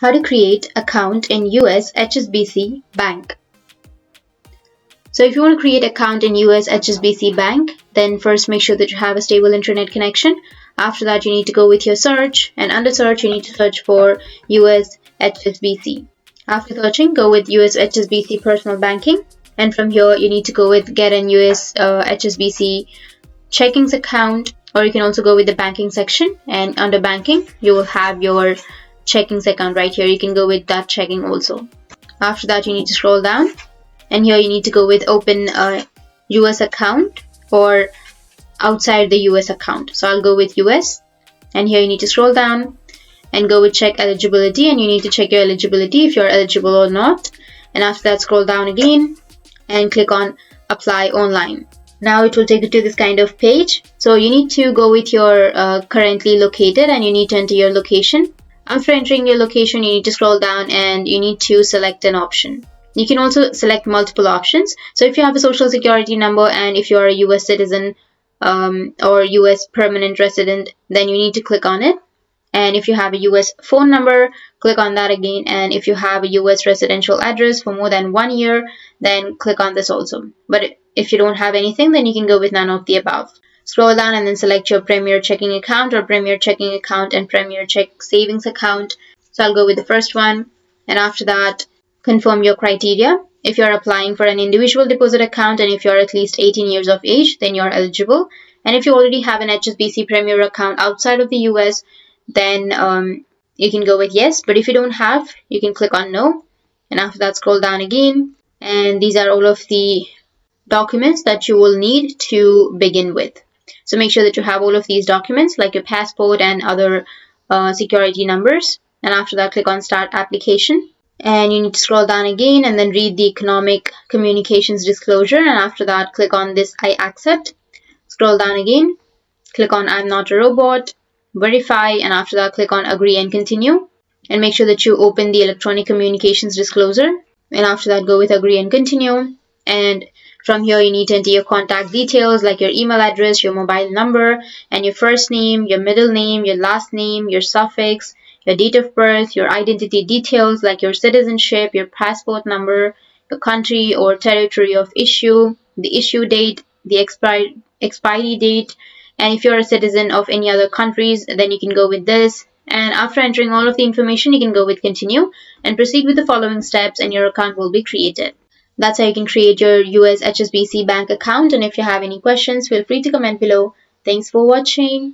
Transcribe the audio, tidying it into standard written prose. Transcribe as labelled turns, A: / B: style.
A: How to create account in US HSBC Bank. So if you want to create account in US HSBC Bank, then first make sure that you have a stable internet connection. After that, you need to go with your search, and under search, you need to search for US HSBC. After searching, go with US HSBC Personal Banking, and from here, you need to go with Get an US HSBC Checkings Account, or you can also go with the banking section, and under banking, you will have your checkings account right here. You can go with that checking also. After that, you need to scroll down, and here you need to go with open a US account or outside the US account. So I'll go with US, and here you need to scroll down and go with check eligibility, and you need to check your eligibility if you're eligible or not. And after that, scroll down again and click on apply online. Now it will take you to this kind of page. So you need to go with your currently located, and you need to enter your location. After entering your location, you need to scroll down and you need to select an option. You can also select multiple options. So if you have a social security number, and if you are a US citizen or US permanent resident, then you need to click on it. And if you have a US phone number, click on that again. And if you have a US residential address for more than 1 year, then click on this also. But if you don't have anything, then you can go with none of the above. Scroll down and then select your Premier Checking Account or Premier Checking Account and Premier Check Savings Account. So I'll go with the first one. And after that, confirm your criteria. If you're applying for an individual deposit account and if you're at least 18 years of age, then you're eligible. And if you already have an HSBC Premier account outside of the US, then you can go with yes. But if you don't have, you can click on no. And after that, scroll down again. And these are all of the documents that you will need to begin with. So make sure that you have all of these documents like your passport and other security numbers. And after that, click on start application. And you need to scroll down again and then read the economic communications disclosure. And after that, click on this I accept. Scroll down again, click on I'm not a robot, verify, and after that, click on agree and continue. And make sure that you open the electronic communications disclosure. And after that, go with agree and continue. And from here, you need to enter your contact details like your email address, your mobile number, and your first name, your middle name, your last name, your suffix, your date of birth, your identity details like your citizenship, your passport number, your country or territory of issue, the issue date, the expiry date, and if you're a citizen of any other countries, then you can go with this. And after entering all of the information, you can go with continue and proceed with the following steps, and your account will be created. That's how you can create your US HSBC Bank account. And if you have any questions, feel free to comment below. Thanks for watching.